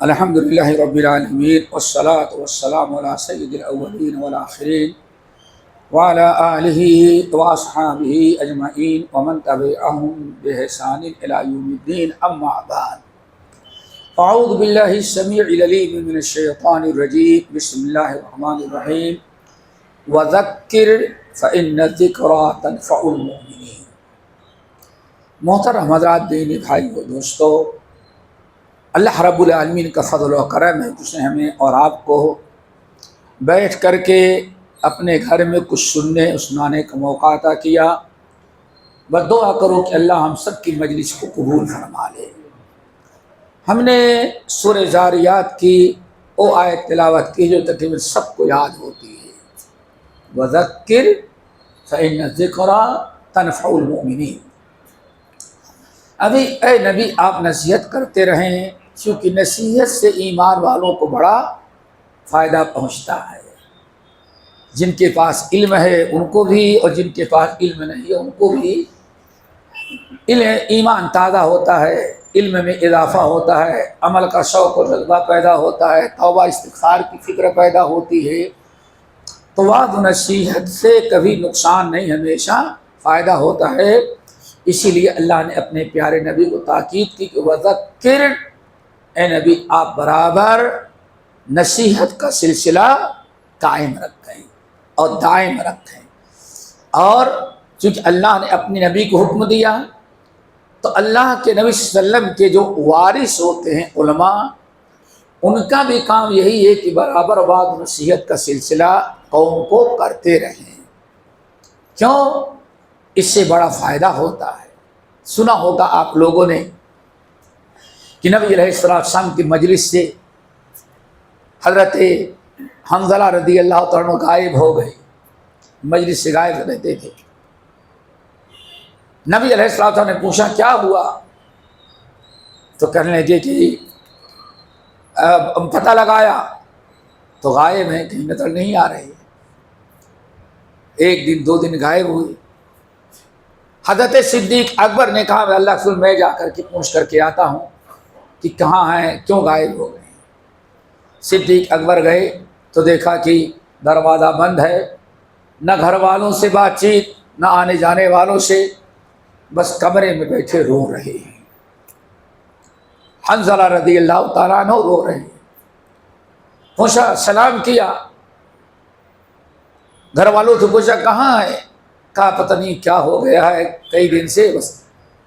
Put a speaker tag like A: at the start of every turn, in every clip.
A: الحمدللہ رب العالمین والصلاة والسلام علی سید الاولین والآخرین وعلی آلہ واصحابہ اجمعین ومن تبعہم بإحسان الی یوم الدین اما بعد اعوذ باللہ السمیع العلیم من الشیطان الرجیم بسم اللہ الرحمن الرحیم وذکر فإن الذکریٰ تنفع المؤمنین۔ محترم حضرات، دینی بھائی و دوستو، اللہ رب العالمین کا فضل و کرم ہے، اس نے ہمیں اور آپ کو بیٹھ کر کے اپنے گھر میں کچھ سنانے کا موقع عطا کیا۔ بس دعا کرو کہ اللہ ہم سب کی مجلس کو قبول فرما لے۔ ہم نے سورہ زاریات کی وہ آیت تلاوت کی جو تقریباً سب کو یاد ہوتی ہے، وذکر فإن الذکریٰ تنفع المؤمنین۔ ابھی اے نبی آپ نصیحت کرتے رہیں، کیونکہ نصیحت سے ایمان والوں کو بڑا فائدہ پہنچتا ہے۔ جن کے پاس علم ہے ان کو بھی، اور جن کے پاس علم نہیں ہے ان کو بھی ایمان تازہ ہوتا ہے، علم میں اضافہ ہوتا ہے، عمل کا شوق و جذبہ پیدا ہوتا ہے، توبہ استغفار کی فکر پیدا ہوتی ہے۔ تو وعظ و نصیحت سے کبھی نقصان نہیں، ہمیشہ فائدہ ہوتا ہے۔ اسی لیے اللہ نے اپنے پیارے نبی کو تاکید کی کہ وذکر، اے نبی آپ برابر نصیحت کا سلسلہ قائم رکھیں اور دائم رکھیں۔ اور چونکہ اللہ نے اپنے نبی کو حکم دیا، تو اللہ کے نبی صلی اللہ علیہ وسلم کے جو وارث ہوتے ہیں علماء، ان کا بھی کام یہی ہے کہ برابر وعظ و نصیحت کا سلسلہ قوم کو کرتے رہیں۔ کیوں؟ اس سے بڑا فائدہ ہوتا ہے۔ سنا ہوگا آپ لوگوں نے کہ نبی علیہ السلام کی مجلس سے حضرت حنظلہ رضی اللہ تعالیٰ عنہ غائب ہو گئے، مجلس سے غائب رہتے تھے۔ نبی علیہ السلام نے پوچھا کیا ہوا؟ تو کہنے لگے کہ پتہ لگایا تو غائب ہیں، کہیں نظر نہیں آ رہے۔ ایک دن 2 دن غائب ہوئے۔ حضرت صدیق اکبر نے کہا اللہ رسول میں جا کر کے پوچھ کر کے آتا ہوں کہ کہاں ہیں، کیوں غائب ہو گئے۔ صدیق اکبر گئے تو دیکھا کہ دروازہ بند ہے، نہ گھر والوں سے بات چیت، نہ آنے جانے والوں سے، بس کمرے میں بیٹھے رو رہے ہیں۔ حنظلہ رضی اللہ تعالیٰ عنہ رو رہے ہیں۔ پوچھا، سلام کیا، گھر والوں سے پوچھا کہاں ہے؟ کہا پتہ نہیں کیا ہو گیا ہے، کئی دن سے بس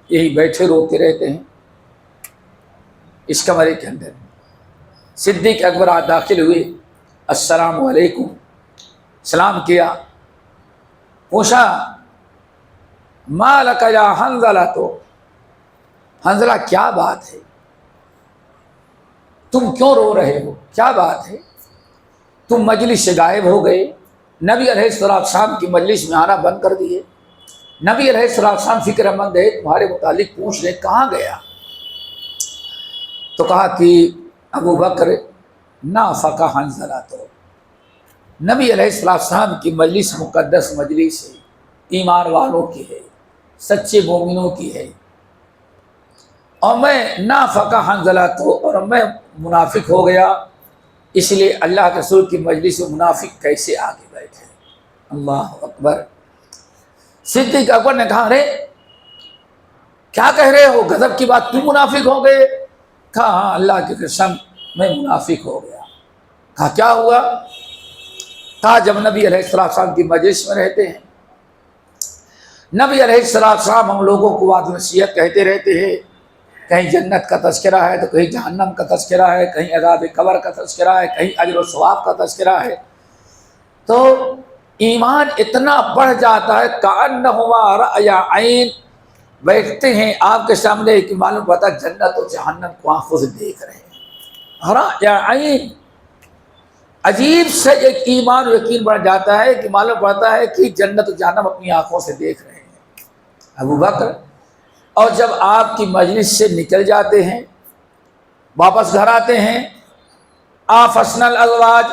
A: یہی بیٹھے روتے رہتے ہیں اس کمرے کے اندر۔ صدیق اکبر داخل ہوئے، السلام علیکم، سلام کیا۔ پوچھا ما لک یا حنظلہ، تو حنظلہ کیا بات ہے، تم کیوں رو رہے ہو، کیا بات ہے؟ تم مجلس سے غائب ہو گئے، نبی علیہ السلام کی مجلس میں آنا بند کر دیے۔ نبی علیہ السلام فکر مند ہے، تمہارے متعلق پوچھ رہے کہاں گیا؟ تو کہا کہ ابو بکر نافق حنظلہ، تو نبی علیہ السلام کی مجلس مقدس مجلس ہے، ایمان والوں کی ہے، سچے مومنوں کی ہے، اور میں نافق حنظلہ، تو اور میں منافق ہو گیا، اس لیے اللہ کے رسول کی مجلس میں منافق کیسے آگے بیٹھے؟ اللہ اکبر۔ صدیق اکبر نے کہا ارے کیا کہہ رہے ہو، غضب کی بات، تم منافق ہو گئے؟ کہا ہاں اللہ کی قسم میں منافق ہو گیا۔ کہا کیا ہوا؟ کہا جب نبی علیہ السلام کی مجلس میں رہتے ہیں، نبی علیہ السلام ہم لوگوں کو وعظ و نصیحت کہتے رہتے ہیں، کہیں جنت کا تذکرہ ہے تو کہیں جہنم کا تذکرہ ہے، کہیں عذاب قبر کا تذکرہ ہے، کہیں اجر و ثواب کا تذکرہ ہے، تو ایمان اتنا بڑھ جاتا ہے کأنہما رأی عین، بیٹھتے ہیں آپ کے سامنے کہ معلوم پتا جنت و جہنم کو آنکھوں سے دیکھ رہے ہیں، رأی عین، عجیب سے ایک ایمان و یقین بڑھ جاتا ہے کہ معلوم پڑتا ہے کہ جنت و جہنم اپنی آنکھوں سے دیکھ رہے ہیں۔ ابو بکر، اور جب آپ کی مجلس سے نکل جاتے ہیں، واپس گھر آتے ہیں، آفسنا الازواج،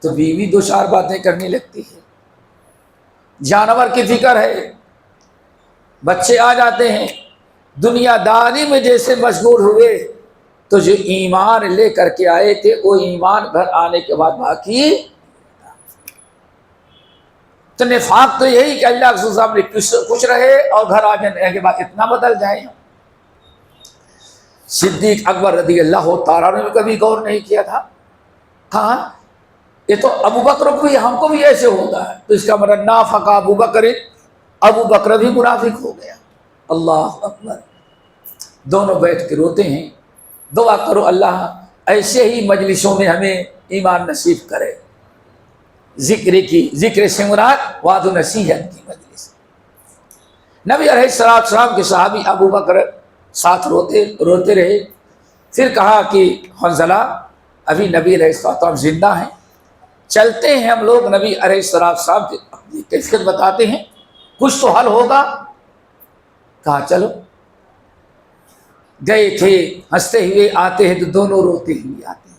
A: تو بیوی 2-4 باتیں کرنے لگتی ہے، جانور کی فکر ہے، بچے آ جاتے ہیں، دنیا داری میں جیسے مشغول ہوئے تو جو ایمان لے کر کے آئے تھے وہ ایمان گھر آنے کے بعد باقی. تو نفاق تو یہی کہ اللہ کے رسول صاحب نے کچھ رہے اور گھر آ جانے کے بعد اتنا بدل جائے. صدیق اکبر رضی اللہ تعالیٰ نے بھی کبھی غور نہیں کیا تھا. ہاں یہ تو ابو بکر کو بھی ہم کو بھی ایسے ہوتا ہے. تو اس کا مطلب نافق ابو بکر، ابو بکر بھی منافق ہو گیا. اللہ اکبر. دونوں بیٹھ کے روتے ہیں. دعا کرو اللہ ایسے ہی مجلسوں میں ہمیں ایمان نصیب کرے. ذکر سے مراد وعظ و نصیحت کی مجلس. نبی علیہ السلام کے صحابی ابو بکر ساتھ روتے رہے. پھر کہا کہ حنظلہ ابھی نبی علیہ السلام زندہ ہیں، چلتے ہیں ہم لوگ نبی علیہ السلام کی اپنی کیفیت بتاتے ہیں، کچھ تو حل ہوگا. کہا چلو. گئے تھے، ہنستے ہوئے آتے ہیں تو دونوں روتے ہوئے آتے ہیں.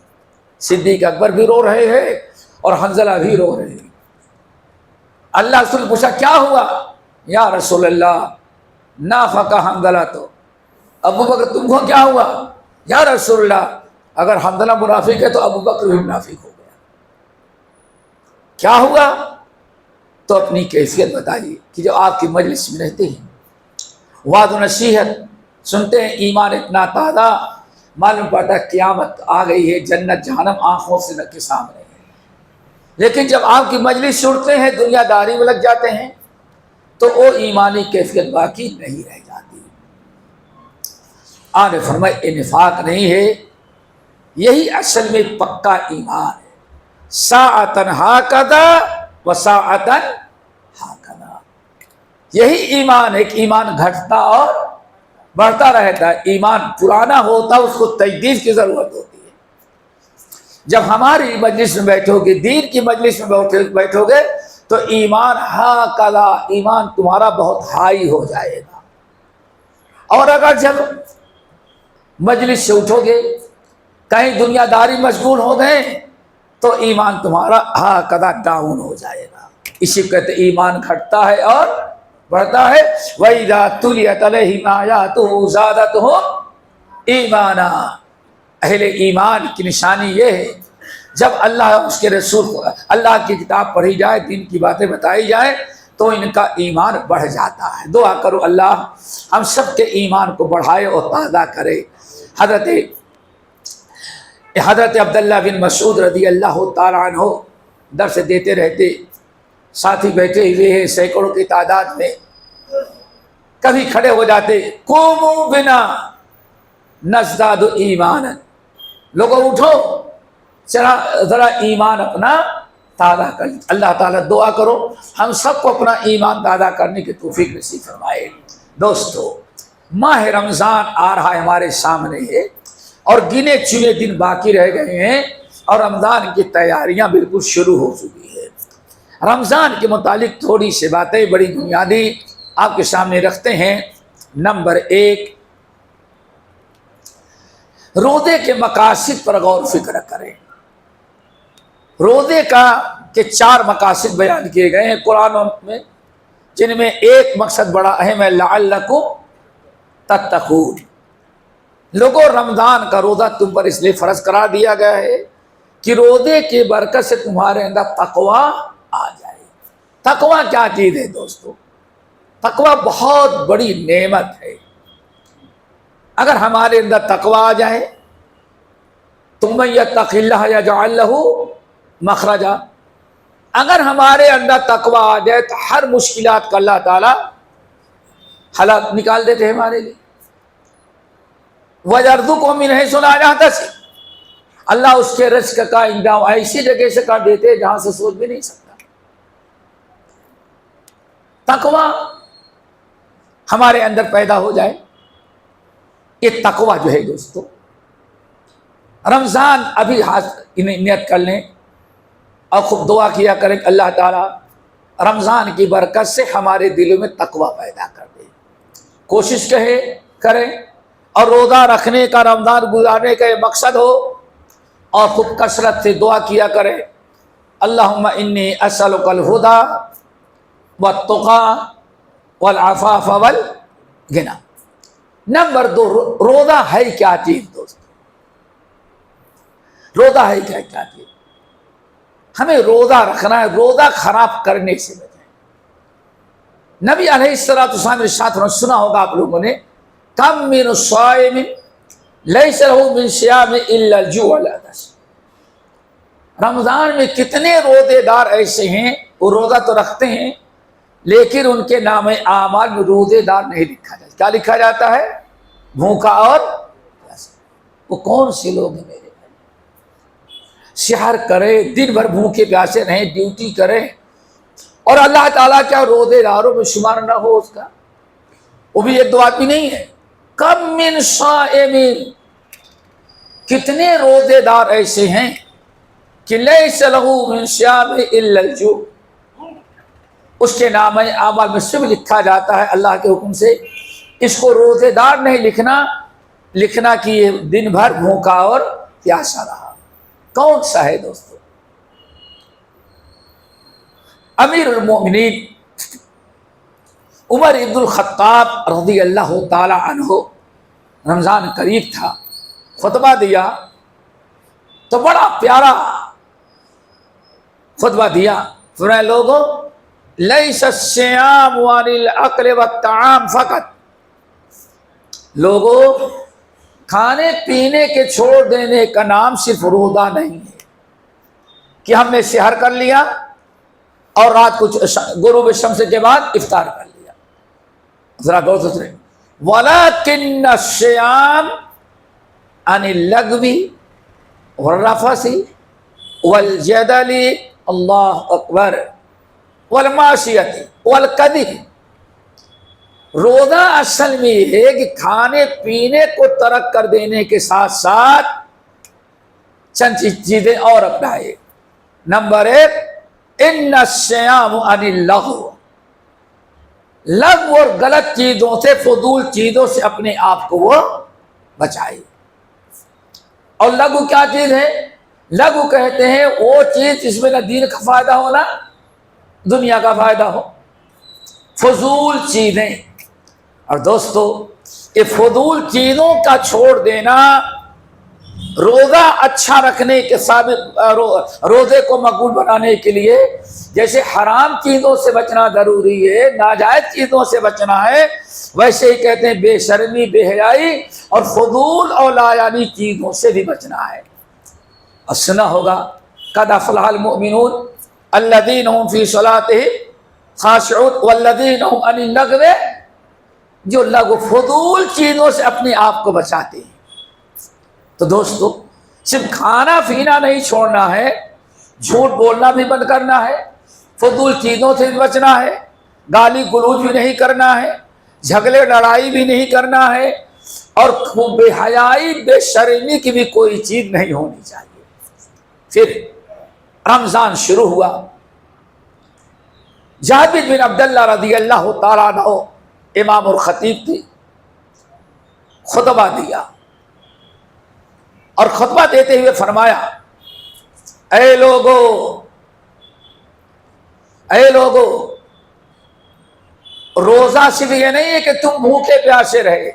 A: صدیق اکبر بھی رو رہے ہیں اور حنظلہ بھی رو رہے ہیں. اللہ رسول پوچھا کیا ہوا؟ یا رسول اللہ نافق حنظلہ. تو ابو بکر تم کو کیا ہوا؟ یا رسول اللہ اگر حنظلہ منافق ہے تو ابو بکر بھی منافق ہو گیا. کیا ہوا؟ تو اپنی کیفیت بتائیے کہ جو آپ کی مجلس میں رہتے ہیں، وعظ و نصیحت سنتے ہیں، ایمان اتنا تازہ، معلوم پڑتا ہے قیامت آ گئی ہے، جنت جہنم آنکھوں سے کے سامنے ہے. لیکن جب آپ کی مجلس چھوڑتے ہیں، دنیا داری میں لگ جاتے ہیں تو وہ ایمانی کیفیت باقی نہیں رہ جاتی. آنے فرمائے یہ نفاق نہیں ہے، یہی اصل میں پکا ایمان ہے. ساعتن ہاکذا و ساعتن ہاکذا. یہی ایمان ہے کہ ایمان گھٹتا اور بڑھتا رہتا ہے. ایمان پرانا ہوتا اس کو تجدید کی ضرورت ہوتی ہے. جب ہماری مجلس میں بیٹھو گے، دین کی مجلس میں بیٹھو گے تو ایمان ہاکذا، ایمان تمہارا بہت ہائی ہو جائے گا. اور اگر جب مجلس سے اٹھو گے، کہیں دنیا داری مشغول ہو گئے تو ایمان تمہارا ہاکذا ڈاؤن ہو جائے گا. اسی کہتے ایمان گھٹتا ہے اور بڑھتا ہے. وَإِذَا تُلِيَتْ عَلَيْهِمْ آيَاتُهُ زَادَتْهُمْ ایمانا. اہل ایمان کی نشانی یہ ہے جب اللہ اس کے رسول کو اللہ کی کتاب پڑھی جائے، دین کی باتیں بتائی جائیں تو ان کا ایمان بڑھ جاتا ہے. دعا کرو اللہ ہم سب کے ایمان کو بڑھائے اور تازہ کرے. حضرت عبداللہ بن مسعود رضی اللہ تعالیٰ عنہ درس دیتے رہتے، ساتھی بیٹھے ہوئے ہیں سینکڑوں کی تعداد میں. کبھی کھڑے ہو جاتے، قوموا بنا نزداد ایمانا، لوگوں اٹھو ذرا ایمان اپنا تازہ کر. اللہ تعالیٰ دعا کرو ہم سب کو اپنا ایمان تازہ کرنے کی توفیق نصیب فرمائے. دوستو ماہ رمضان آ رہا ہے ہمارے سامنے ہے اور گنے چنے دن باقی رہ گئے ہیں اور رمضان کی تیاریاں بالکل شروع ہو چکی ہے. رمضان کے متعلق تھوڑی سی باتیں بڑی بنیادی آپ کے سامنے رکھتے ہیں. نمبر 1، روزے کے مقاصد پر غور و فکر کریں. روزے کا کے 4 مقاصد بیان کیے گئے ہیں قرآن میں، جن میں ایک مقصد بڑا اہم ہے، لعلکم تتقون. لوگوں رمضان کا روزہ تم پر اس لیے فرض قرار دیا گیا ہے کہ روزے کی برکت سے تمہارے اندر تقوی آ جائے. تقوی کیا چیز ہے دوستو؟ تقوی بہت بڑی نعمت ہے. اگر ہمارے اندر تقوی آ جائے تو من یتق اللہ یجعل لہ مخرجا. اگر ہمارے اندر تقوی آ جائے تو ہر مشکلات کا اللہ تعالیٰ حل نکال دیتے ہیں ہمارے لیے. وَيَرْزُقْهُ مِنْ حَيْثُ لَا يَحْتَسِبُ. اللہ اس کے رزق کا انتظام ایسی جگہ سے کر دیتے ہیں جہاں سے سوچ بھی نہیں سکتا. تقوی ہمارے اندر پیدا ہو جائے. یہ تقوی جو ہے دوستو، رمضان ابھی نیت کر لیں اور خوب دعا کیا کریں کہ اللہ تعالیٰ رمضان کی برکت سے ہمارے دلوں میں تقوی پیدا کر دے. کوشش کریں اور روزہ رکھنے کا، رمضان گزارنے کا یہ مقصد ہو اور خوب کثرت سے دعا کیا کریں. اللہم انی اسألک الہدی والتقی والعفاف والغنی. نمبر 2، روزہ ہے کیا چیز دوست؟ روزہ ہے کیا چیز؟ ہمیں روزہ رکھنا ہے، روزہ خراب کرنے سے بچیں۔ نبی علیہ الصلوۃ والسلام نے ارشاد فرمایا، سنا ہوگا آپ لوگوں نے، کم من صائم لیس لہ من صیام الا الجوع والعطش۔ رمضان میں کتنے روزے دار ایسے ہیں وہ روزہ تو رکھتے ہیں لیکن ان کے نام اعمال میں روزے دار نہیں لکھا جاتا۔ کیا لکھا جاتا ہے؟ بھوکا اور پیاسا۔ وہ کون سے لوگ ہیں میرے بھائی؟ سحر کرے، دن بھر بھوکے پیاسے رہیں، ڈیوٹی کریں اور اللہ تعالیٰ کیا روزے داروں میں شمار نہ ہو اس کا؟ وہ بھی ایک دو آدمی نہیں ہے۔ کم من صائم، کتنے روزے دار ایسے ہیں کہ لیس لہ من صیام الا الجوع، اس کے نام اعمال میں صرف لکھا جاتا ہے اللہ کے حکم سے، اس کو روزے دار نہیں لکھنا کہ یہ دن بھر بھوکا اور پیاسا رہا۔ کون سا ہے دوستو؟ امیر المومنین عمر ابن الخطاب رضی اللہ تعالی عنہ، رمضان قریب تھا، خطبہ دیا تو بڑا پیارا خطبہ دیا، فرمایا لوگوں لیس الصیام عن الاکل والطعام فقط، لوگوں کھانے پینے کے چھوڑ دینے کا نام صرف روزہ نہیں ہے کہ ہم نے سحر کر لیا اور رات کو غروب شمس کے بعد افطار کر لیا۔ ذرا غور سے سنیں، ولکن الصیام عن اللغو والرفث والجدل، اللہ اکبر، والمعصیت والکذب۔ روزہ اصل میں یہ ہے کہ کھانے پینے کو ترک کر دینے کے ساتھ ساتھ چند چیزیں اور اپنائے۔ نمبر ایک، ان الصیام عن اللغو، لغو اور غلط چیزوں سے، فضول چیزوں سے اپنے آپ کو وہ بچائے۔ اور لغو کیا چیز ہے؟ لغو کہتے ہیں وہ چیز جس میں نہ دین کا فائدہ ہو نہ دنیا کا فائدہ ہو، فضول چیزیں۔ اور دوستو یہ فضول چیزوں کا چھوڑ دینا روزہ اچھا رکھنے کے ثابت، روزے کو مقبول بنانے کے لیے جیسے حرام چیزوں سے بچنا ضروری ہے، ناجائز چیزوں سے بچنا ہے، ویسے ہی کہتے ہیں بے شرمی، بے حیائی اور فضول اور لایانی چیزوں سے بھی بچنا ہے۔ اور سنا ہوگا قد افلح المؤمنون الذین هم فی صلاتهم خاشعون والذین هم عن اللغو، جو لغو فضول چیزوں سے اپنے آپ کو بچاتے ہیں۔ تو دوستو صرف کھانا پینا نہیں چھوڑنا ہے، جھوٹ بولنا بھی بند کرنا ہے، فضول چیزوں سے بھی بچنا ہے، گالی گلوچ بھی نہیں کرنا ہے، جھگڑے لڑائی بھی نہیں کرنا ہے، اور بے حیائی، بے شرمی کی بھی کوئی چیز نہیں ہونی چاہیے۔ پھر رمضان شروع ہوا، جابر بن عبداللہ رضی اللہ تعالیٰ عنہ امام اور خطیب تھی، خطبہ دیا اور خطبہ دیتے ہوئے فرمایا، اے لوگو، روزہ صرف یہ نہیں ہے کہ تم بھوکے پیاسے رہے،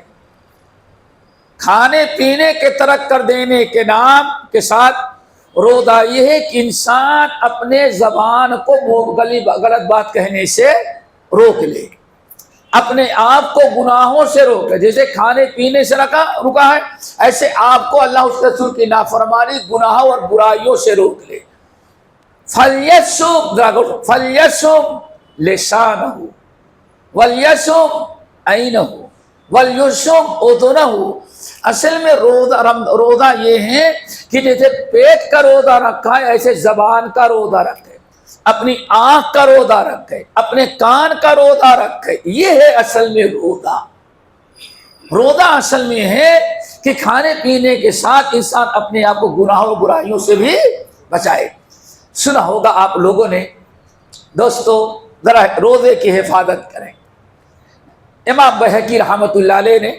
A: کھانے پینے کے ترک کر دینے کے نام کے ساتھ روزہ یہ ہے کہ انسان اپنے زبان کو غلط بات کہنے سے روک لے، اپنے آپ کو گناہوں سے روکے۔ جیسے کھانے پینے سے رکا ہے، ایسے آپ کو اللہ اس رسول کی نافرمانی، گناہوں اور برائیوں سے روک لے۔ فَلْيَصُمْ لِسَانَهُ وَلْيَصُمْ عَيْنَهُ وَلْيُصُمْ أُذُنَهُ۔ اصل میں روزہ یہ ہے کہ جیسے پیٹ کا روزہ رکھا ہے ایسے زبان کا روزہ رکھے، اپنی آنکھ کا روزہ رکھے، اپنے کان کا روزہ رکھے۔ یہ ہے اصل میں روزہ۔ روزہ اصل میں ہے کہ کھانے پینے کے ساتھ انسان اپنے آپ کو گناہوں اور برائیوں سے بھی بچائے۔ سنا ہوگا آپ لوگوں نے، دوستو ذرا روزے کی حفاظت کریں۔ امام بہقی رحمۃ اللہ علیہ نے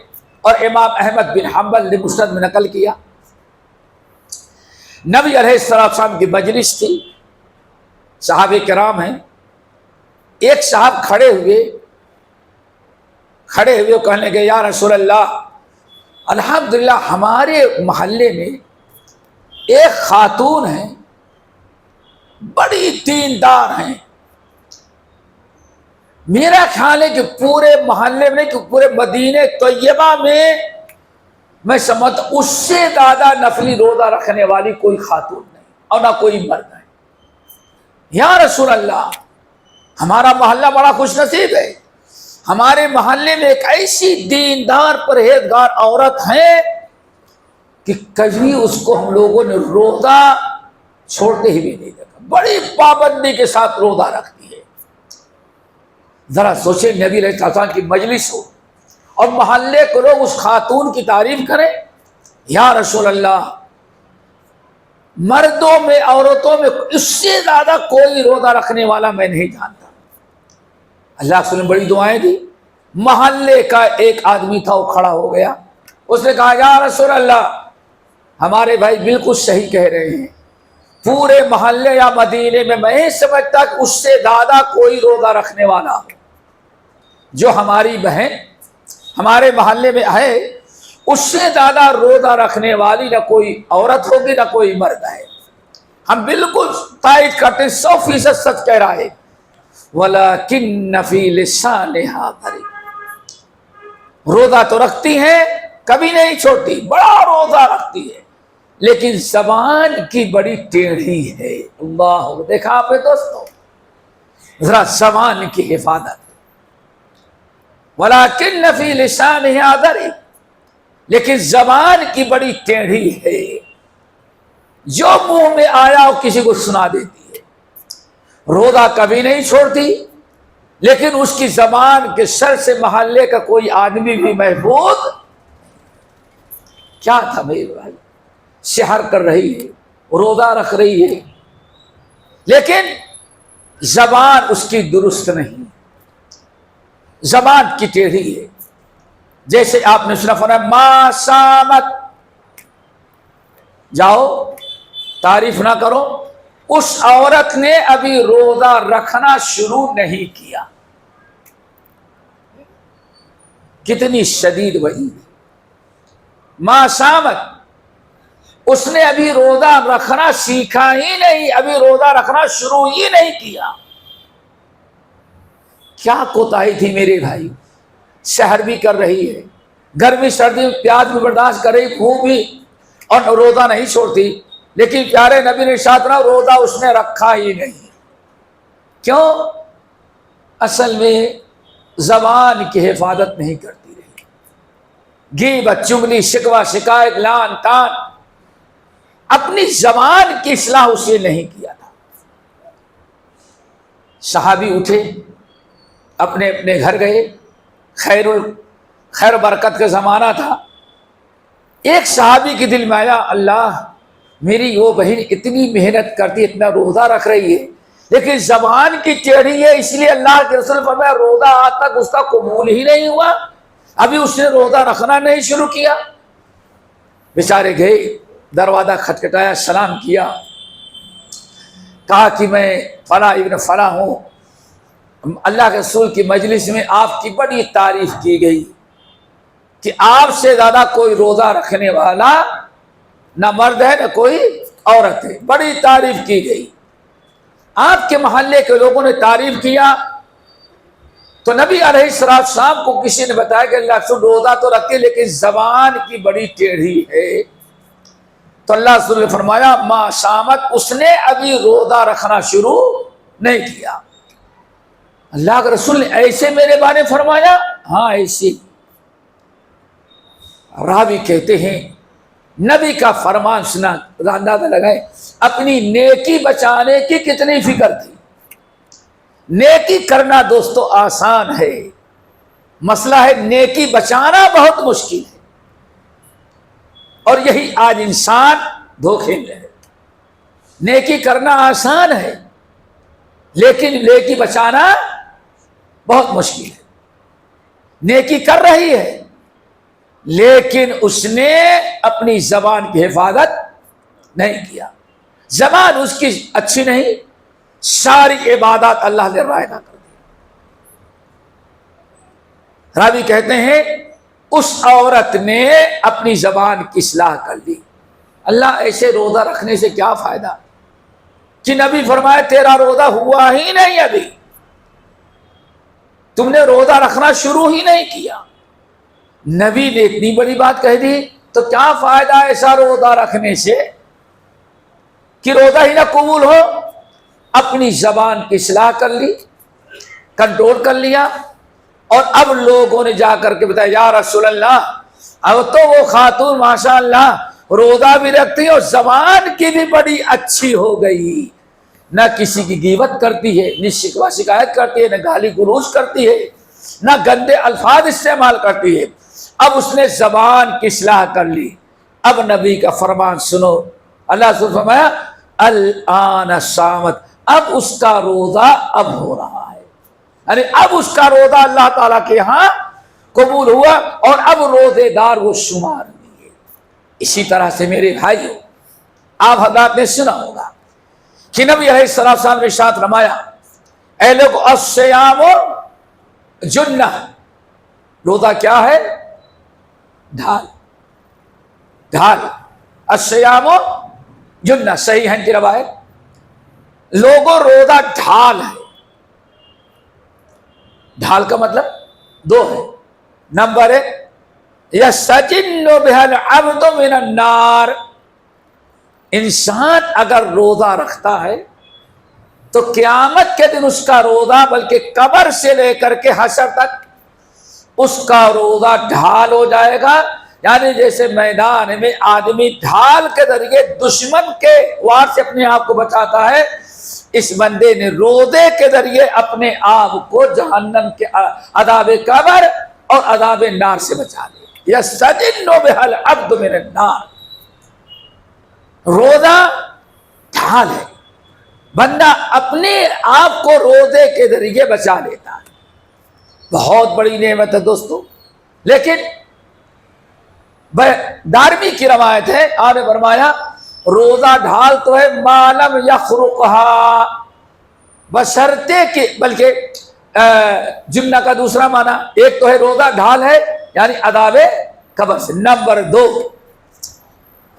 A: اور امام احمد بن حنبل نے مسند میں نقل کیا، نبی علیہ السلام کی مجلس تھی، صحابہ کرام ہیں، ایک صاحب کھڑے ہوئے کہنے لگے، یا رسول اللہ، الحمدللہ ہمارے محلے میں ایک خاتون ہیں بڑی دیندار ہیں، میرا خیال ہے کہ پورے محلے میں کہ پورے مدینہ طیبہ میں سمجھتا اس سے زیادہ نفلی روزہ رکھنے والی کوئی خاتون نہیں اور نہ کوئی مرد ہے۔ یا رسول اللہ، ہمارا محلہ بڑا خوش نصیب ہے، ہمارے محلے میں ایک ایسی دیندار پرہیزگار عورت ہے کہ کبھی اس کو ہم لوگوں نے روزہ چھوڑتے ہی بھی نہیں دیکھا، بڑی پابندی کے ساتھ روزہ رکھتی ہے۔ ذرا سوچیں، نبی علیہ السلام کی مجلس ہو اور محلے کے لوگ اس خاتون کی تعریف کریں۔ یا رسول اللہ، مردوں میں عورتوں میں اس سے زیادہ کوئی روزہ رکھنے والا میں نہیں جانتا۔ اللہ کے رسول نے بڑی دعائیں دی۔ محلے کا ایک آدمی تھا، وہ کھڑا ہو گیا، اس نے کہا یا رسول اللہ، ہمارے بھائی بالکل صحیح کہہ رہے ہیں، پورے محلے یا مدینے میں میں نہیں سمجھتا کہ اس سے زیادہ کوئی روزہ رکھنے والا ہو۔ جو ہماری بہن ہمارے محلے میں ہے، اس سے زیادہ روزہ رکھنے والی نہ کوئی عورت ہوگی نہ کوئی مرد ہے۔ ہم بالکل تائید کرتے 100% سچ کہہ رہا ہے۔ وَلَكِنَّ فِي لِسَانِهَا بَرِيءٌ، روزہ تو رکھتی ہیں، کبھی نہیں چھوڑتی، بڑا روزہ رکھتی ہے، لیکن زبان کی بڑی ٹیڑھی ہے۔ اللہ، دیکھا آپ نے دوستو، ذرا زبان کی حفاظت۔ وَلَكِنَّ فِي لِسَانِهَا بَرِيءٌ، لیکن زبان کی بڑی ٹیڑھی ہے، جو منہ میں آیا وہ کسی کو سنا دیتی ہے۔ روزہ کبھی نہیں چھوڑتی، لیکن اس کی زبان کے سر سے محلے کا کوئی آدمی بھی محفوظ۔ کیا تھا میرے بھائی، سحر کر رہی ہے، روزہ رکھ رہی ہے، لیکن زبان اس کی درست نہیں، زبان کی ٹیڑھی ہے۔ جیسے آپ نے سنا فرمایا ما سامت، جاؤ تعریف نہ کرو، اس عورت نے ابھی روزہ رکھنا شروع نہیں کیا۔ کتنی شدید وعید، ما سامت، اس نے ابھی روزہ رکھنا سیکھا ہی نہیں، ابھی روزہ رکھنا شروع ہی نہیں کیا۔ کیا کوتاہی تھی میرے بھائی، سحر بھی کر رہی ہے، گرمی سردی میں پیاس بھی برداشت کر رہی، بھوک بھی، اور روزہ نہیں چھوڑتی، لیکن پیارے نبی نے ارشاد فرمایا روزہ اس نے رکھا ہی نہیں۔ کیوں؟ اصل میں زبان کی حفاظت نہیں کرتی رہی، غیبت، چغلی، شکوہ، شکایت، لعن طعن، اپنی زبان کی اصلاح اسے نہیں کیا تھا۔ صحابی اٹھے، اپنے اپنے گھر گئے، خیر برکت کا زمانہ تھا۔ ایک صحابی کے دل میں آیا، اللہ، میری وہ بہن اتنی محنت کرتی، اتنا روزہ رکھ رہی ہے، لیکن زبان کی ٹیڑھی ہے، اس لیے اللہ کے رسول فرمایا روزہ آج تک اس کا قبول ہی نہیں ہوا، ابھی اس نے روزہ رکھنا نہیں شروع کیا۔ بیچارے گئے، دروازہ کھٹکھٹایا، سلام کیا، کہا کہ میں فلاں ابن فلاں ہوں، اللہ کے رسول کی مجلس میں آپ کی بڑی تعریف کی گئی کہ آپ سے زیادہ کوئی روزہ رکھنے والا نہ مرد ہے نہ کوئی عورت ہے، بڑی تعریف کی گئی۔ آپ کے محلے کے لوگوں نے تعریف کیا تو نبی علیہ السلام کو کسی نے بتایا کہ اللہ رسول روزہ تو رکھتے لیکن زبان کی بڑی ٹیڑھی ہے۔ تو اللہ رسول نے فرمایا ما سامت، اس نے ابھی روزہ رکھنا شروع نہیں کیا۔ اللہ کے رسول نے ایسے میرے بارے میں فرمایا؟ ہاں ایسے۔ راوی کہتے ہیں نبی کا فرمان سنا، اندازہ لگائیں اپنی نیکی بچانے کی کتنی فکر تھی۔ نیکی کرنا دوستو آسان ہے، مسئلہ ہے نیکی بچانا بہت مشکل ہے، اور یہی آج انسان دھوکے میں ہے۔ نیکی کرنا آسان ہے لیکن نیکی بچانا بہت مشکل ہے۔ نیکی کر رہی ہے لیکن اس نے اپنی زبان کی حفاظت نہیں کیا، زبان اس کی اچھی نہیں، ساری عبادات اللہ نے رائے نہ کر دی۔ راوی کہتے ہیں اس عورت نے اپنی زبان کی اصلاح کر لی۔ اللہ ایسے روزہ رکھنے سے کیا فائدہ کہ نبی فرمائے تیرا روزہ ہوا ہی نہیں، ابھی تم نے روزہ رکھنا شروع ہی نہیں کیا، نبی نے اتنی بڑی بات کہہ دی، تو کیا فائدہ ایسا روزہ رکھنے سے کہ روزہ ہی نہ قبول ہو۔ اپنی زبان کی اصلاح کر لی، کنٹرول کر لیا، اور اب لوگوں نے جا کر کے بتایا یا رسول اللہ، اب تو وہ خاتون ماشاء اللہ روزہ بھی رکھتی ہے اور زبان کی بھی بڑی اچھی ہو گئی، نہ کسی کی غیبت کرتی ہے، نہ شکوہ شکایت کرتی ہے، نہ گالی گلوچ کرتی ہے، نہ گندے الفاظ استعمال کرتی ہے۔ اب اس نے زبان کی اصلاح کر لی۔ اب نبی کا فرمان سنو، اللہ سے فرمایا الآن صامت، اب اس کا روزہ اب ہو رہا ہے، یعنی اب اس کا روزہ اللہ تعالیٰ کے ہاں قبول ہوا اور اب روزے دار وہ شمار ہوئے۔ اسی طرح سے میرے بھائیو، آپ حضرات نے سنا ہوگا کہ نبی علیہ السلام نے ارشاد فرمایا اے لوگ الصیام جنہ، روزہ کیا ہے؟ ڈھال، ڈھال، الصیام جنہ، صحیح ہے کی روایت، لوگوں روزہ ڈھال ہے۔ ڈھال کا مطلب دو ہے، نمبر ایک یستجن بها العبد من النار، انسان اگر روزہ رکھتا ہے تو قیامت کے دن اس کا روزہ بلکہ قبر سے لے کر کے حشر تک اس کا روزہ ڈھال ہو جائے گا، یعنی جیسے میدان میں آدمی ڈھال کے ذریعے دشمن کے وار سے اپنے آپ کو بچاتا ہے، اس بندے نے روزے کے ذریعے اپنے آپ کو جہنم کے عذاب قبر اور عذاب نار سے بچا لیا۔ یستجن بها العبد من النار، روزہ ڈھال ہے، بندہ اپنے آپ کو روزے کے ذریعے بچا لیتا ہے، بہت بڑی نعمت ہے دوستو۔ لیکن دارمی کی روایت ہے، آپ نے فرمایا روزہ ڈھال تو ہے ما لم یخرقھا، بشرطے کہ، بلکہ جنہ کا دوسرا معنی ایک تو ہے روزہ ڈھال ہے یعنی عذاب قبر سے، نمبر دو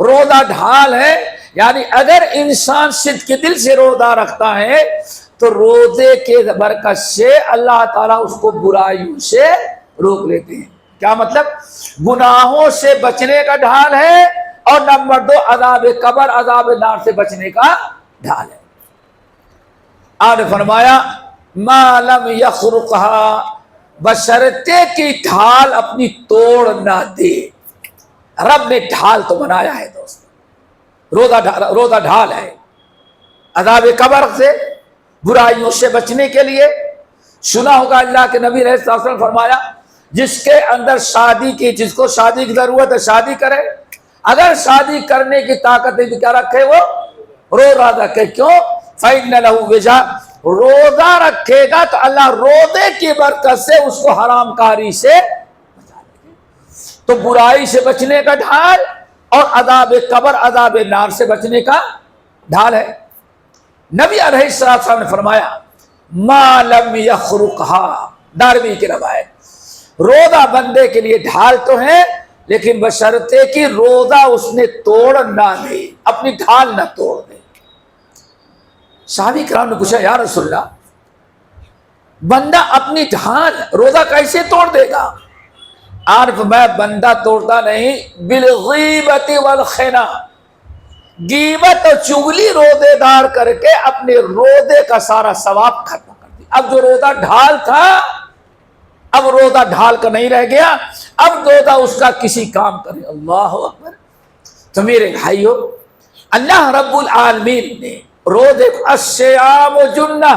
A: روزہ ڈھال ہے یعنی اگر انسان صدق کے دل سے روزہ رکھتا ہے تو روزے کے برکت سے اللہ تعالیٰ اس کو برائیوں سے روک لیتے ہیں۔ کیا مطلب؟ گناہوں سے بچنے کا ڈھال ہے، اور نمبر دو عذاب قبر عذاب نار سے بچنے کا ڈھال ہے۔ آپ نے فرمایا ما لم یخرقھا، بشرطے کی ڈھال اپنی توڑ نہ دے۔ رب نے ڈھال تو بنایا ہے دوست، روزہ ڈھال ہے عذاب قبر سے، برائیوں سے بچنے کے لیے۔ سنا ہوگا اللہ کے نبی علیہ الصلوۃ والسلام فرمایا جس کے اندر شادی کی، جس کو شادی کی ضرورت ہے شادی کرے، اگر شادی کرنے کی طاقت نہیں کیا رکھے وہ روزہ رکھے۔ کیوں؟ فإن له وجاء، روزہ رکھے گا تو اللہ روزے کی برکت سے اس کو حرام کاری سے بچا لے گا۔ تو برائی سے بچنے کا ڈھال اور عذاب قبر عذاب نار سے بچنے کا ڈھال ہے۔ نبی علیہ السلام نے فرمایا ما لم یخرقھا، دارمی کی روایت، روزہ بندے کے لیے ڈھال تو ہے لیکن بشرطے کہ روزہ اس نے توڑ نہ دے، اپنی ڈھال نہ توڑ دے۔ صحابہ کرام نے پوچھا یا رسول اللہ، بندہ اپنی ڈھال روزہ کیسے توڑ دے گا؟ عارف میں بندہ توڑتا نہیں، بالغیبت والخنا، غیبت اور چغلی روزے دار کر کے اپنے روزے کا سارا ثواب ختم کر دیا۔ اب جو روزہ ڈھال تھا اب روزہ ڈھال کا نہیں رہ گیا، اب روزہ اس کا کسی کام کرے۔ اللہ اکبر۔ تو میرے بھائیو، اللہ رب العالمین نے روزے کو الصیام جنہ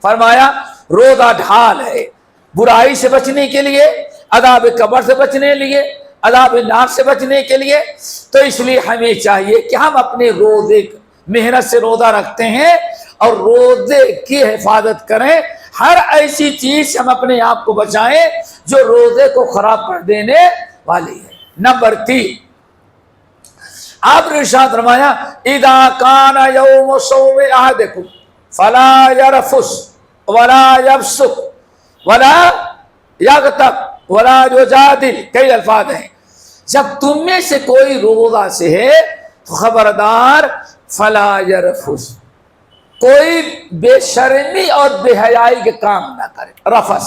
A: فرمایا، روزہ ڈھال ہے برائی سے بچنے کے لیے، عذاب قبر سے بچنے کے لیے، عذاب نار سے بچنے کے لیے۔ تو اس لیے ہمیں چاہیے کہ ہم اپنے روزے محنت سے روزہ رکھتے ہیں اور روزے کی حفاظت کریں، ہر ایسی چیز سے ہم اپنے آپ کو بچائیں جو روزے کو خراب کر دینے والی ہے۔ نمبر 3 آپ نے ارشاد فرمایا اذا کان یوم صوم احدکم فلا یرفث ولا یفسق ولا یغتب ولا یجادل، کئی الفاظ ہیں۔ جب تم میں سے کوئی روزہ سے ہے خبردار فلا یرفث، کوئی بے شرمی اور بے حیائی کے کام نہ کرے۔ رفث،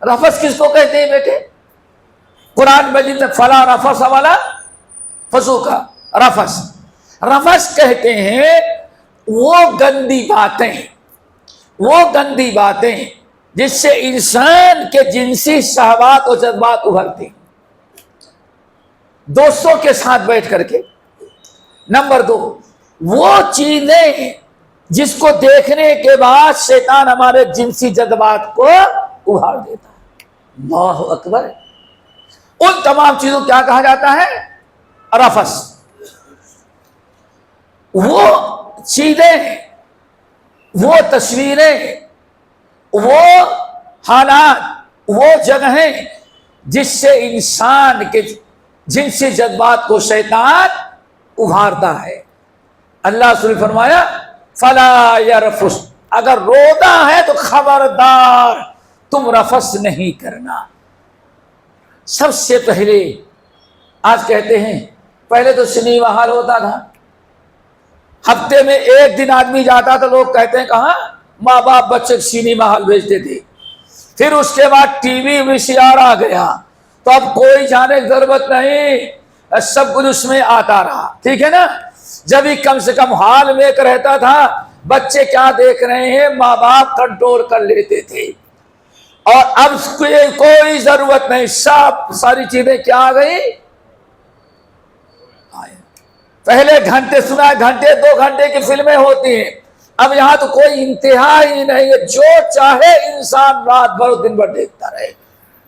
A: رفث کس کو کہتے ہیں بیٹے؟ قرآن مجید میں فلا رفث والا فسوقا، رفث، رفث کہتے ہیں وہ گندی باتیں، وہ گندی باتیں جس سے انسان کے جنسی شہوات اور جذبات ابھرتے ہیں، دوستوں کے ساتھ بیٹھ کر کے۔ نمبر 2، وہ چیزیں جس کو دیکھنے کے بعد شیطان ہمارے جنسی جذبات کو ابھار دیتا ہے۔ اللہ اکبر، ان تمام چیزوں کیا کہا جاتا ہے؟ رفث۔ وہ چیزیں، وہ تصویریں، وہ حالات، وہ جگہیں جس سے انسان کے جنسی جذبات کو شیطان ابھارتا ہے۔ اللہ رسول نے فرمایا فلا یرفث، اگر رونا ہے تو خبردار تم رفث نہیں کرنا۔ سب سے پہلے آج کہتے ہیں، پہلے تو سنیما ہال ہوتا تھا، ہفتے میں ایک دن آدمی جاتا تھا، لوگ کہتے ہیں کہاں، ماں باپ بچے سنیما ہال بھیجتے تھے۔ پھر اس کے بعد ٹی وی VCR آ گیا، تو اب کوئی جانے کی ضرورت نہیں، سب کچھ اس میں آتا رہا، ٹھیک ہے نا۔ جب ہی کم سے کم ہال میں ایک رہتا تھا، بچے کیا دیکھ رہے ہیں ماں باپ کنٹرول کر لیتے تھے، اور اب کوئی ضرورت نہیں، ساری چیزیں کیا آ گئی۔ پہلے گھنٹے سنا، گھنٹے 2 گھنٹے کی فلمیں ہوتی ہیں، اب یہاں تو کوئی انتہا ہی نہیں ہے، جو چاہے انسان رات بھر دن بھر دیکھتا رہے۔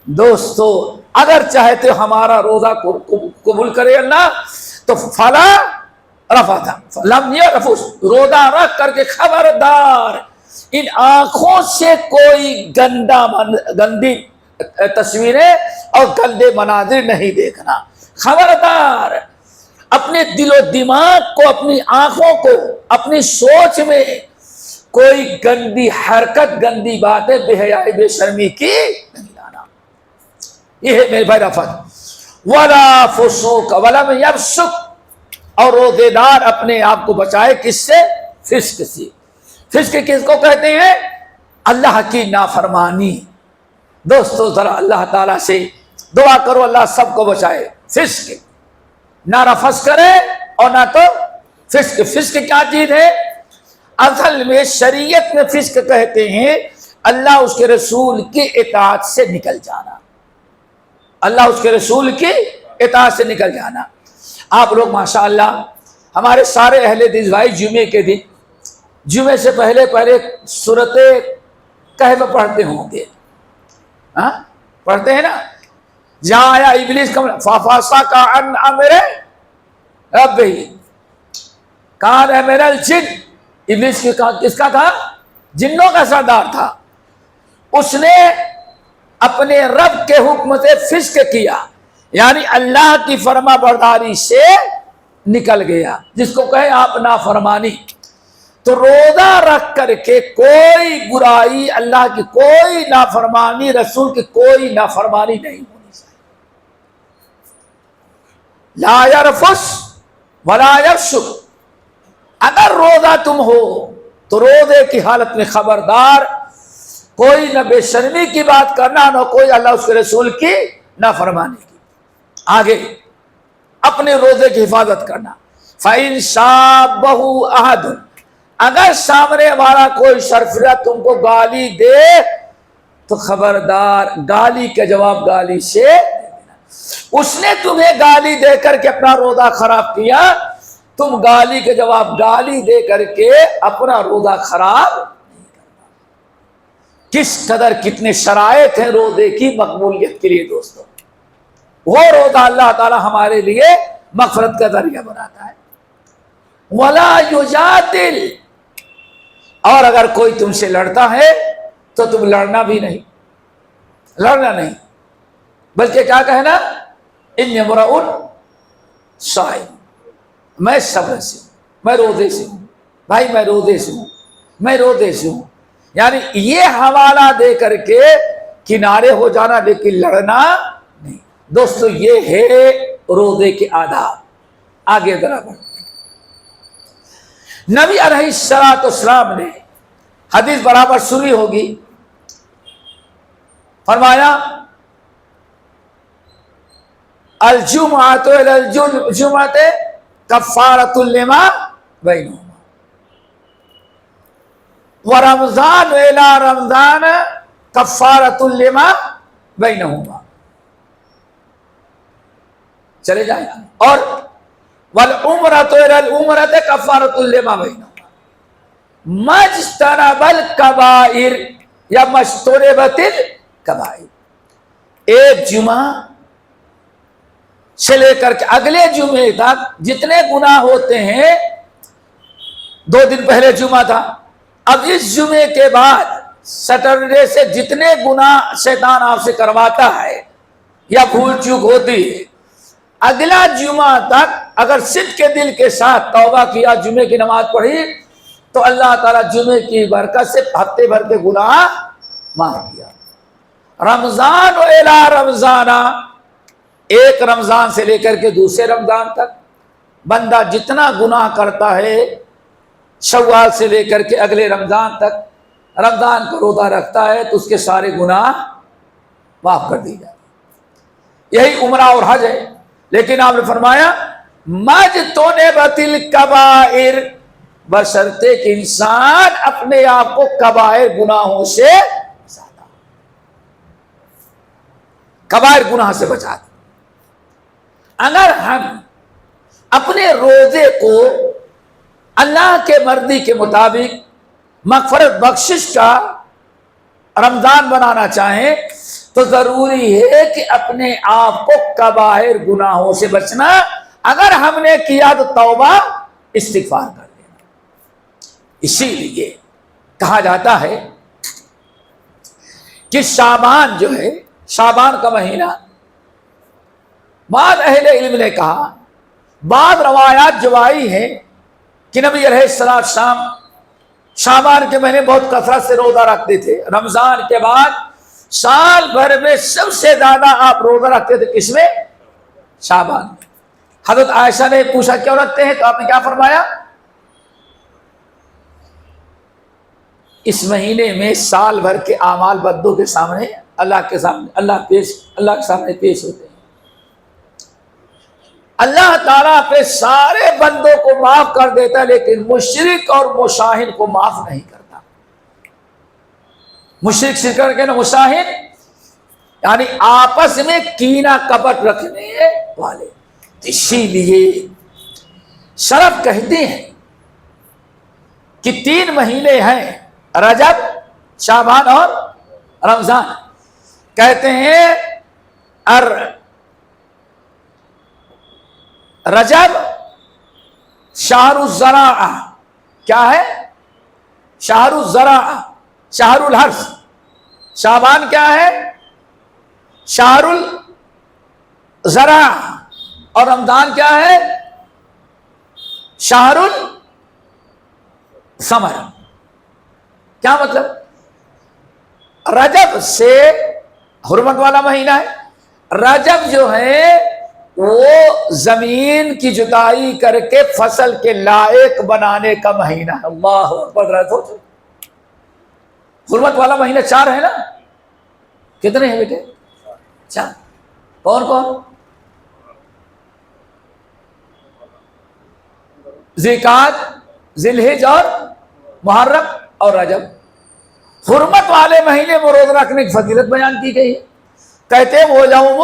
A: دوستو اگر چاہتے ہمارا روزہ قبول کرے اللہ تو فلا رفث لم یرفث، روزہ رکھ کر کے خبردار ان آنکھوں سے کوئی گندی تصویریں اور گندے مناظر نہیں دیکھنا۔ خبردار اپنے دل و دماغ کو، اپنی آنکھوں کو، اپنی سوچ میں کوئی گندی حرکت، گندی باتیں، بے حیائی، بے شرمی کی نہیں لانا۔ یہ ہے میرے بھائی رفث۔ ولا فسوق ولم یفسق، اور روزے دار اپنے آپ کو بچائے کس سے؟ فسق سے۔ فسق کس کو کہتے ہیں؟ اللہ کی نافرمانی۔ دوستو ذرا اللہ تعالیٰ سے دعا کرو اللہ سب کو بچائے فسق، نہ رفث کرے اور نہ تو فسق۔ فسق کیا چیز ہے؟ اصل میں شریعت میں فسق کہتے ہیں اللہ اس کے رسول کی اطاعت سے نکل جانا، اللہ اس کے رسول کی اطاعت سے نکل جانا۔ آپ لوگ ماشاءاللہ ہمارے سارے اہل حدیث بھائی جمعے کے دن، جمعے سے پہلے سورۃ کہف پڑھتے ہوں گے، ہاں پڑھتے ہیں نا، جہاں آیا ابلیس کا ففسق عن امر ربہ، کان من الجن، ابلیس کس کا تھا؟ جنوں کا سردار تھا۔ اس نے اپنے رب کے حکم سے فسق کیا، یعنی اللہ کی فرما برداری سے نکل گیا، جس کو کہیں آپ نافرمانی۔ تو روزہ رکھ کر کے کوئی برائی، اللہ کی کوئی نافرمانی، رسول کی کوئی نافرمانی نہیں ہونی چاہیے۔ لا یرفث ولا یفسق، اگر روزہ تم ہو تو روزے کی حالت میں خبردار کوئی نہ بے شرمی کی بات کرنا، نہ کوئی اللہ اس کے رسول کی نافرمانی کی۔ آگے اپنے روزے کی حفاظت کرنا۔ فَإِن شَابَّهُ أَحَدٌ، اگر سامنے والا کوئی سرفراہ تم کو گالی دے تو خبردار گالی کے جواب گالی سے دینا۔ اس نے تمہیں گالی دے کر کے اپنا روزہ خراب کیا، تم گالی کے جواب گالی دے کر کے اپنا روزہ خراب نہیں کرنا۔ کس قدر کتنے شرائط ہیں روزے کی مقبولیت کے لیے دوستو۔ وہ روزہ اللہ تعالی ہمارے لیے مغفرت کا ذریعہ بناتا ہے۔ ولا یجادل، اور اگر کوئی تم سے لڑتا ہے تو تم لڑنا بھی نہیں، لڑنا نہیں، بلکہ کیا کہنا؟ انی امرؤ صائم، میں صبر سے ہوں، میں روزے سے ہوں، بھائی میں روزے سے ہوں، میں روزے سے ہوں، یعنی یہ حوالہ دے کر کے کنارے ہو جانا، لیکن لڑنا نہیں۔ دوستو یہ ہے روزے کے آداب۔ آگے ذرا بڑھ نبی علیہ السلام نے حدیث برابر سنی ہوگی، فرمایا الجمعۃ الی الجمعۃ کفارۃ لما بینہما ورمضان الی رمضان کفارۃ لما بینہما. چلے جائیں. اور والعمرۃ الی العمرۃ کفارۃ لما بینہما مجتنب الکبائر یا مجتنبت الکبائر. ایک جمعہ سے لے کر کے اگلے جمعے تک جتنے گناہ ہوتے ہیں، 2 دن پہلے جمعہ تھا، اب اس جمعے کے بعد سیٹرڈے سے جتنے گناہ شیطان آپ سے کرواتا ہے یا بھول چوک ہوتی ہے، اگلا جمعہ تک اگر صدق کے دل کے ساتھ توبہ کیا، جمعے کی نماز پڑھی، تو اللہ تعالیٰ جمعے کی برکت سے ہفتے بھر کے گناہ معاف کیا. رمضان و الی رمضان، ایک رمضان سے لے کر کے دوسرے رمضان تک بندہ جتنا گناہ کرتا ہے، شوال سے لے کر کے اگلے رمضان تک رمضان کا روزہ رکھتا ہے تو اس کے سارے گناہ معاف کر دی جاتے. یہی عمرہ اور حج ہے. لیکن آپ نے فرمایا مجتنبت الکبائر، بشرطے کہ انسان اپنے آپ کو کبائر گناہوں سے کبائر گناہ سے بچا دے. اگر ہم اپنے روزے کو اللہ کے مرضی کے مطابق مغفرت بخشش کا رمضان بنانا چاہیں تو ضروری ہے کہ اپنے آپ کو کبائر گناہوں سے بچنا. اگر ہم نے کیا تو توبہ استغفار کر لینا. اسی لیے کہا جاتا ہے کہ شعبان جو ہے، شعبان کا مہینہ، بعض اہل علم نے کہا، بعض روایات جو آئی ہیں کہ نبی علیہ السلام شعبان کے مہینے بہت کثرت سے روزہ رکھتے تھے. رمضان کے بعد سال بھر میں سب سے زیادہ آپ روزہ رکھتے تھے کس میں؟ شعبان میں. حضرت عائشہ نے پوچھا کیوں رکھتے ہیں؟ تو آپ نے کیا فرمایا؟ اس مہینے میں سال بھر کے اعمال بندوں کے سامنے اللہ کے سامنے پیش ہوتے ہیں. اللہ تعالیٰ پہ سارے بندوں کو معاف کر دیتا ہے، لیکن مشرک اور مشاہد کو معاف نہیں کرتا. مشرک شرک کے نا مشاہد یعنی آپس میں کینہ کپٹ رکھنے والے. اسی لیے شرف کہتے ہیں کہ 3 مہینے ہیں، رجب، شعبان اور رمضان. کہتے ہیں رجب شہر الزراعہ، کیا ہے؟ شہر الزراعہ، شہر الحرث. شعبان کیا ہے؟ شہر الزراعہ. اور رمضان کیا ہے؟ شہر الثمر. کیا مطلب؟ رجب سے حرمت والا مہینہ ہے. رجب جو ہے وہ زمین کی جتائی کر کے فصل کے لائق بنانے کا مہینہ ہے. اللہ اکبر. حرمت والا مہینہ 4 ہے نا؟ کتنے ہیں بیٹے؟ 4. کون کون؟ ذیقعدہ، ذی الحجہ اور محرم اور رجب. حرمت والے مہینے میں روزہ رکھنے کی فضیلت بیان کی گئی ہے. کہتے ہیں وہ یوم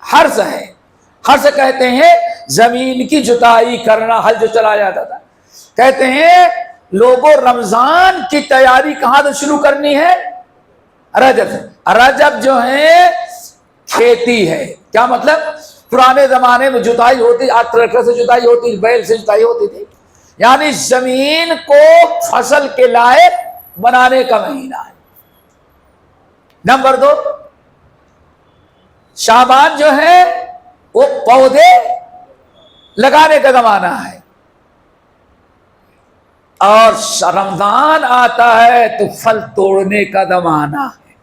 A: حرث ہے. حرث کہتے ہیں زمین کی جتائی کرنا، ہل جو چلا جاتا تھا. کہتے ہیں لوگوں رمضان کی تیاری کہاں سے شروع کرنی ہے؟ رجب. رجب جو ہے کھیتی ہے. کیا مطلب؟ پرانے زمانے میں جتائی ہوتی، آج ٹریکٹر سے جتائی ہوتی، بیل سے جتائی ہوتی تھی. یعنی زمین کو فصل کے لائق بنانے کا مہینہ ہے. نمبر 2، شعبان جو ہے وہ پودے لگانے کا زمانہ ہے. اور رمضان آتا ہے تو پھل توڑنے کا زمانہ ہے.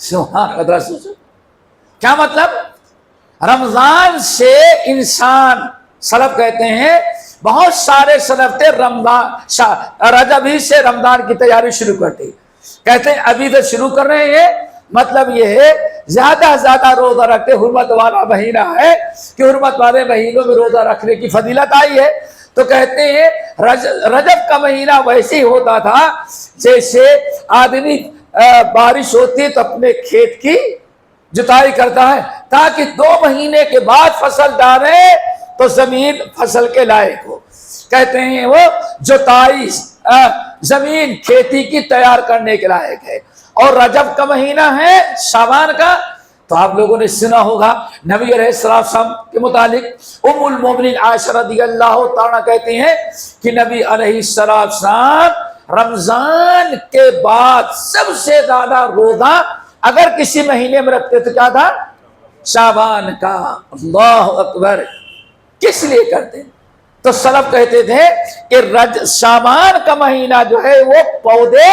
A: سبحان اللہ. کیا مطلب؟ رمضان سے انسان، سلف کہتے ہیں بہت سارے سلف تھے رجب ہی سے رمضان کی تیاری شروع کرتے، کہتے ہیں ابھی تو شروع کر رہے ہیں، مطلب یہ ہے زیادہ سے زیادہ روزہ رکھتے، حرمت والا مہینہ ہے کہ حرمت والے مہینوں میں روزہ رکھنے کی فضیلت آئی ہے، تو کہتے ہیں رجب کا مہینہ ویسے ہی ہوتا تھا جیسے آدمی بارش ہوتی ہے تو اپنے کھیت کی جتائی کرتا ہے تاکہ 2 مہینے کے بعد فصل ڈالے تو زمین فصل کے لائق ہو، کہتے ہیں وہ جتائی زمین کھیتی کی تیار کرنے کے لائق ہے۔ اور رجب کا مہینہ ہے شعبان کا، تو آپ لوگوں نے سنا ہوگا نبی علیہ السلام کے متعلق ام المومنین عائشہ رضی اللہ تعالیٰ کہتی ہیں کہ نبی علیہ السلام رمضان کے بعد سب سے زیادہ روزہ اگر کسی مہینے میں رکھتے تو کیا تھا؟ شعبان کا۔ اللہ اکبر، کس لیے کرتے؟ تو سلف کہتے تھے کہ شعبان کا مہینہ جو ہے وہ پودے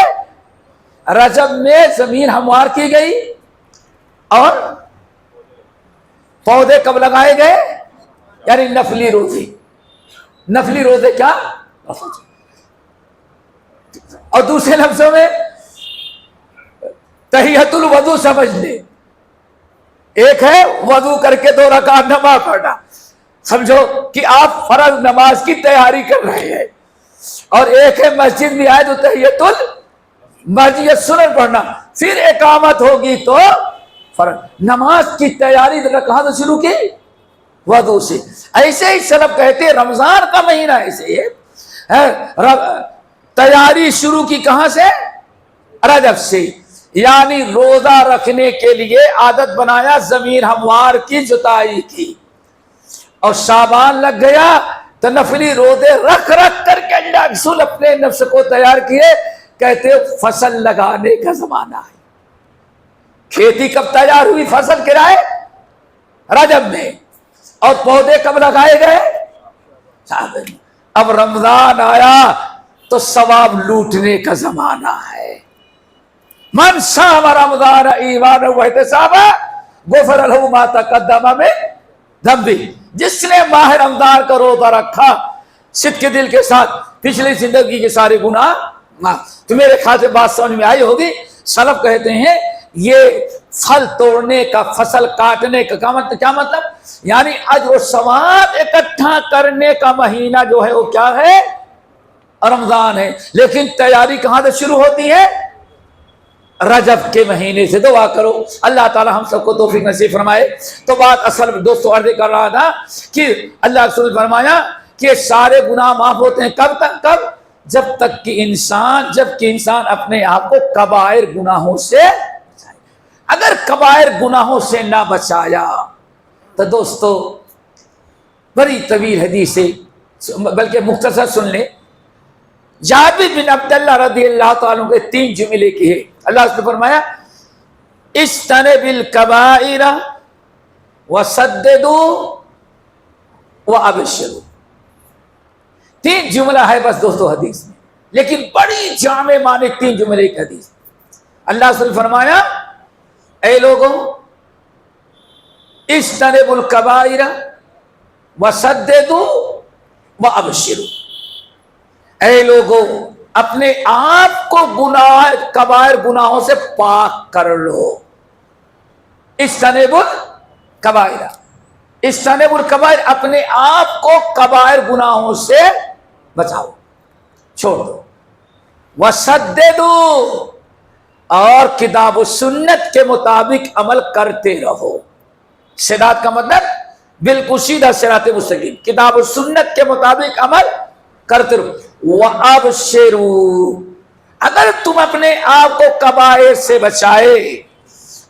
A: رجب میں زمین ہموار کی گئی، اور پودے کب لگائے گئے؟ یعنی نفلی روزے، نفلی روزے کیا؟ اور دوسرے لفظوں میں تحیۃ الوضو سمجھ لے، ایک ہے وضو کر کے 2 رکعت نماز پڑھنا، سمجھو کہ آپ فرض نماز کی تیاری کر رہے ہیں، اور ایک ہے مسجد میں آئے تو تحیۃ المسجد سنن پڑھنا، پھر اقامت ہوگی تو فرض نماز کی تیاری کہاں سے شروع کی؟ وضو سے۔ ایسے ہی سلف کہتے ہیں رمضان کا مہینہ ایسے ہے، تیاری شروع کی کہاں سے؟ رجب سے، یعنی روزہ رکھنے کے لیے عادت بنایا، زمین ہموار کی جتائی کی، اور شعبان لگ گیا تو نفلی روزے رکھ کر کے اللہ رسول اپنے نفس کو تیار کیے، کہتے فصل لگانے کا زمانہ ہے۔ کھیتی کب تیار ہوئی فصل کرائے؟ رجب میں، اور پودے کب لگائے گئے؟ شعبان۔ اب رمضان آیا تو ثواب لوٹنے کا زمانہ ہے۔ من صام رمضان ایمانا واحتسابا غفر له ما تقدم من ذنبه، جس نے ماہ رمضان کا روزہ رکھا صدق کے دل کے ساتھ، پچھلی زندگی کے سارے گناہ معاف۔ تو میرے خیال سے بات سمجھ میں آئی ہوگی۔ سلف کہتے ہیں یہ پھل توڑنے کا، فصل کاٹنے کا کیا مطلب؟ یعنی اجر و ثواب اکٹھا کرنے کا مہینہ جو ہے وہ کیا ہے؟ رمضان ہے۔ لیکن تیاری کہاں سے شروع ہوتی ہے؟ رجب کے مہینے سے۔ دعا کرو اللہ تعالی ہم سب کو توفیق نصیب فرمائے۔ تو بات اصل میں دوستو عرض کر رہا تھا کہ اللہ رسول فرمایا کہ سارے گناہ معاف ہوتے ہیں کب تک؟ کب؟ جب تک کہ انسان اپنے آپ کو کبائر گناہوں سے، اگر کبائر گناہوں سے نہ بچایا تو دوستو بڑی طویل حدیث ہے، بلکہ مختصر سن لیں۔ جابر بن عبداللہ رضی اللہ تعالیٰ کے 3 جملے کی ہے۔ اللہ نے فرمایا اجتنب الکبائر وسددوا وابشروا۔ 3 جملہ ہے بس دوستو حدیث میں، لیکن بڑی جامع معنی 3 جملے کی حدیث۔ اللہ نے فرمایا اے لوگوں اجتنبوا الکبائر وسددوا وابشروا، اے لوگوں اپنے آپ کو کبائر گناہوں سے پاک کر لو۔ اجتنبوا الکبائر، اجتنبوا الکبائر، اپنے آپ کو کبائر گناہوں سے بچاؤ، چھوڑ دو۔ وسددوا، اور کتاب و سنت کے مطابق عمل کرتے رہو۔ صراط کا مطلب بالکل سیدھا صراط مستقیم، کتاب و سنت کے مطابق عمل کرتے رہو۔ وَأَبْشِرُوا، اگر تم اپنے آپ کو کبائر سے بچائے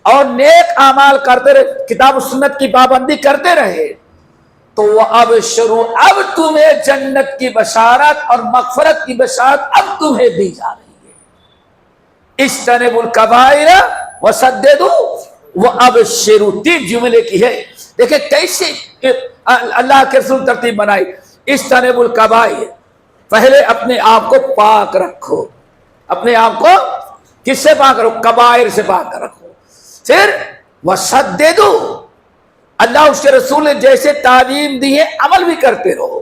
A: اور نیک اعمال کرتے رہے، کتاب و سنت کی پابندی کرتے رہے، تو وَأَبْشِرُوا، اب تمہیں جنت کی بشارت اور مغفرت کی بشارت اب تمہیں دی جا رہی ہے۔ اجتنبوا الکبائر وسددوا وابشروا، 3 جملے کی ہے۔ دیکھیں کیسے اللہ کے رسول ترتیب بنائی۔ اجتنبوا الکبائر، پہلے اپنے آپ کو پاک رکھو، اپنے آپ کو کس سے پاک رکھو؟ کبائر سے پاک رکھو۔ پھر وسددوا، اللہ اس کے رسول نے جیسے تعلیم دی ہے عمل بھی کرتے رہو۔